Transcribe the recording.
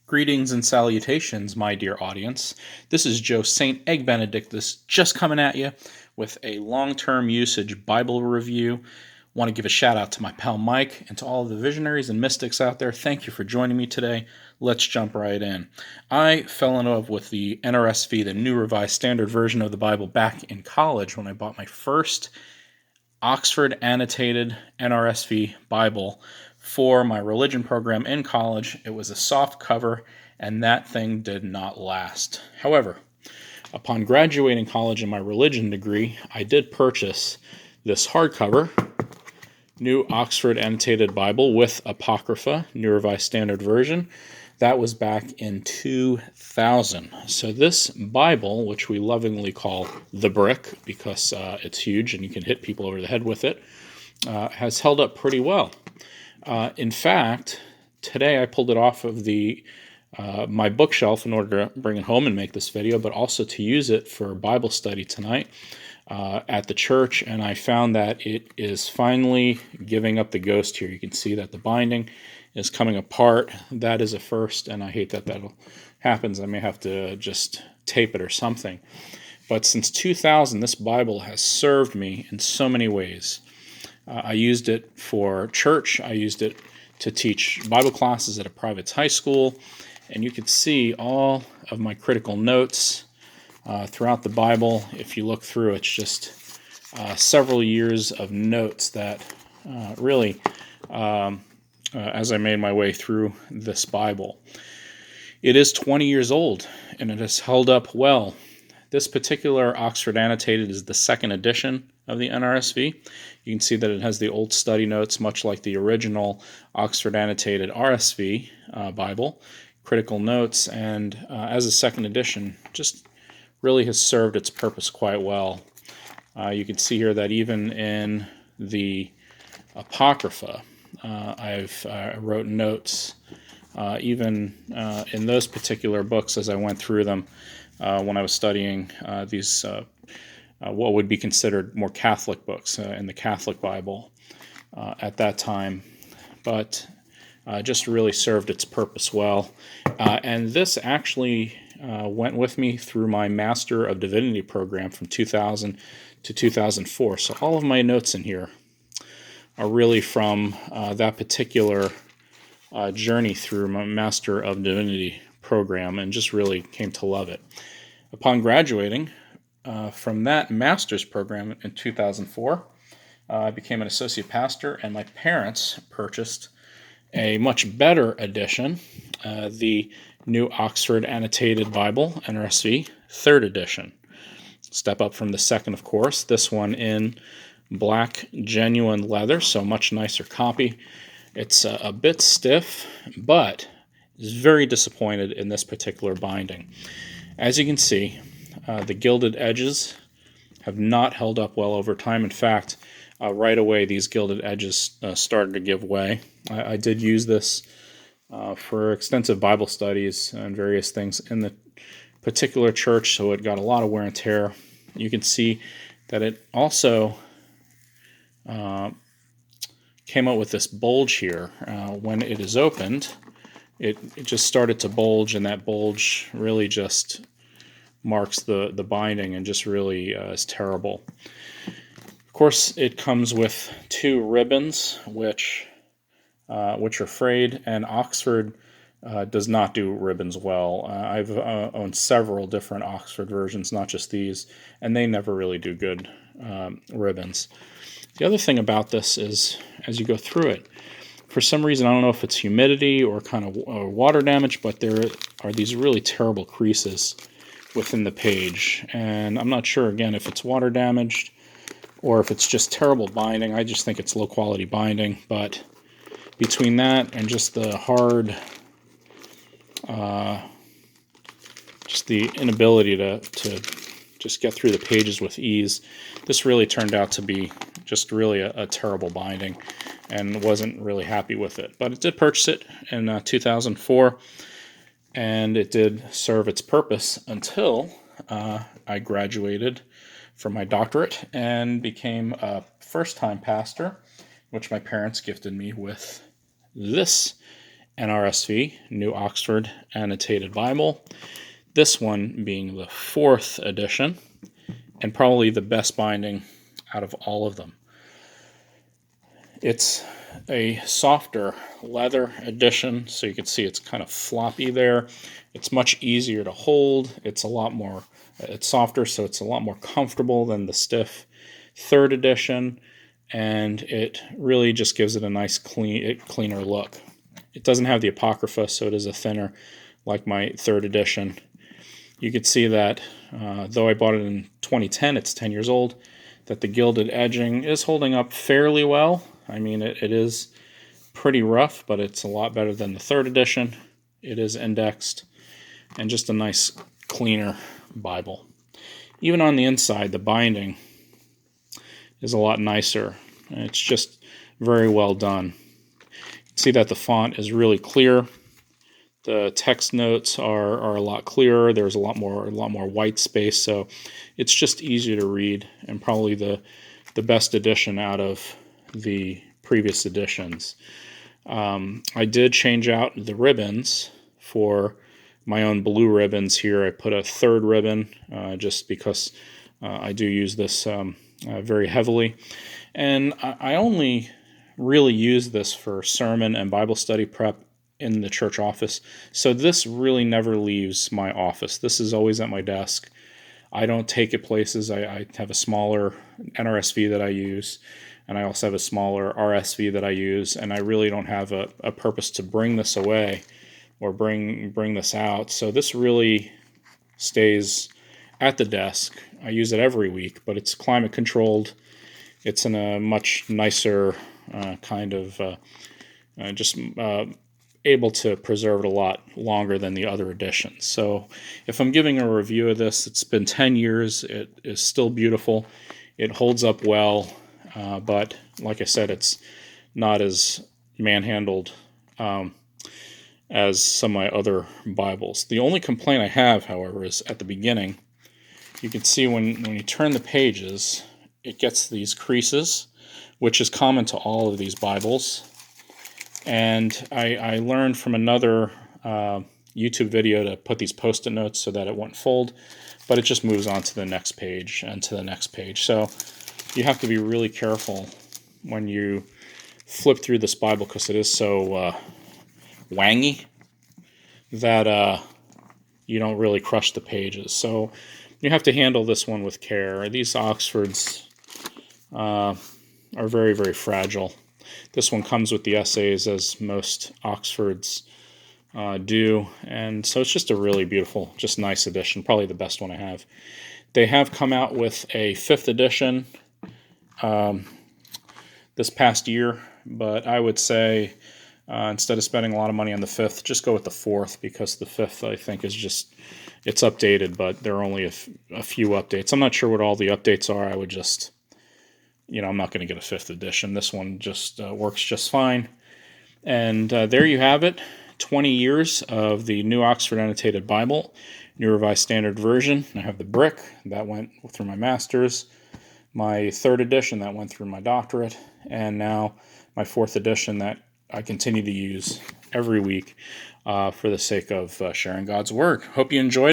Greetings and salutations, my dear audience. This is Joe St. Egg Benedictus just coming at you with a long-term usage Bible review. Want to give a shout out to my pal Mike and to all of the visionaries and mystics out there. Thank you for joining me today. Let's jump right in. I fell in love with the NRSV, the New Revised Standard Version of the Bible, back in college when I bought my first Oxford Annotated NRSV Bible for my religion program in college. It was a soft cover, and that thing did not last. However, upon graduating college in my religion degree, I did purchase this hardcover, New Oxford Annotated Bible with Apocrypha, New Revised Standard Version. That was back in 2000. So this Bible, which we lovingly call the brick because it's huge and you can hit people over the head with it, has held up pretty well. In fact, today I pulled it off of my bookshelf in order to bring it home and make this video, but also to use it for Bible study tonight at the church, and I found that it is finally giving up the ghost here. You can see that the binding is coming apart. That is a first, and I hate that happens. I may have to just tape it or something. But since 2000, this Bible has served me in so many ways. I used it for church. I used it to teach Bible classes at a private high school, and you can see all of my critical notes throughout the Bible. If you look through, it's just several years of notes that really, as I made my way through this Bible. It is 20 years old, and it has held up well. This particular Oxford Annotated is the second edition of the NRSV. You can see that it has the old study notes, much like the original Oxford Annotated RSV Bible, critical notes, and as a second edition, just really has served its purpose quite well. You can see here that even in the Apocrypha, I wrote notes, even in those particular books as I went through them when I was studying these what would be considered more Catholic books in the Catholic Bible at that time, but just really served its purpose well. And this actually went with me through my Master of Divinity program from 2000 to 2004. So all of my notes in here are really from that particular journey through my Master of Divinity program, and just really came to love it. Upon graduating from that master's program in 2004, I became an associate pastor, and my parents purchased a much better edition, the New Oxford Annotated Bible, NRSV, third edition. Step up from the second, of course. This one in black genuine leather, so much nicer copy. It's a bit stiff, but is very disappointed in this particular binding. As you can see, the gilded edges have not held up well over time. In fact, right away, these gilded edges started to give way. I did use this for extensive Bible studies and various things in the particular church, so it got a lot of wear and tear. You can see that it also came out with this bulge here. When it is opened, it just started to bulge, and that bulge really just marks the binding and just really is terrible. Of course, it comes with two ribbons, which are frayed, and Oxford does not do ribbons well. I've owned several different Oxford versions, not just these, and they never really do good ribbons. The other thing about this is, as you go through it, for some reason, I don't know if it's humidity or kind of water damage, but there are these really terrible creases within the page, and I'm not sure, again, if it's water damaged or if it's just terrible binding. I just think it's low quality binding, but between that and just the hard, just the inability to just get through the pages with ease, this really turned out to be just really a terrible binding, and wasn't really happy with it. But I did purchase it in 2004, and it did serve its purpose until I graduated from my doctorate and became a first-time pastor, which my parents gifted me with this NRSV, New Oxford Annotated Bible. This one being the 4th edition, and probably the best binding out of all of them. It's a softer leather edition, so you can see it's kind of floppy there. It's much easier to hold. It's softer, so it's a lot more comfortable than the stiff 3rd edition, and it really just gives it a nice cleaner look. It doesn't have the Apocrypha, so it is a thinner, like my 3rd edition. You can see that, though I bought it in 2010, it's 10 years old, that the gilded edging is holding up fairly well. I mean, it is pretty rough, but it's a lot better than the 3rd edition. It is indexed, and just a nice, cleaner Bible. Even on the inside, the binding is a lot nicer. It's just very well done. You can see that the font is really clear. The text notes are a lot clearer. There's a lot more white space, so it's just easier to read, and probably the best edition out of the previous editions. I did change out the ribbons for my own blue ribbons here. I put a 3rd ribbon just because I do use this very heavily, and I only really use this for sermon and Bible study prep in the church office. So this really never leaves my office. This is always at my desk. I don't take it places. I have a smaller NRSV that I use, and I also have a smaller RSV that I use, and I really don't have a purpose to bring this away or bring this out. So this really stays at the desk. I use it every week, but it's climate controlled. It's in a much nicer kind of able to preserve it a lot longer than the other editions. So if I'm giving a review of this, it's been 10 years. It is still beautiful. It holds up well, but like I said, it's not as manhandled as some of my other Bibles. The only complaint I have, however, is at the beginning. You can see when you turn the pages, it gets these creases, which is common to all of these Bibles. And I learned from another YouTube video to put these Post-it notes so that it won't fold, but it just moves on to the next page and to the next page. So you have to be really careful when you flip through this Bible, because it is so wangy that you don't really crush the pages. So you have to handle this one with care. These Oxfords are very, very fragile. This one comes with the essays, as most Oxfords do, and so it's just a really beautiful, just nice edition, probably the best one I have. They have come out with a 5th edition this past year, but I would say instead of spending a lot of money on the 5th, just go with the 4th, because the 5th, I think, is just, it's updated, but there are only a few updates. I'm not sure what all the updates are. I would just, I'm not going to get a 5th edition. This one just works just fine. And there you have it, 20 years of the New Oxford Annotated Bible, New Revised Standard Version. I have the brick, that went through my master's, my 3rd edition, that went through my doctorate, and now my 4th edition that I continue to use every week for the sake of sharing God's Word. Hope you enjoyed.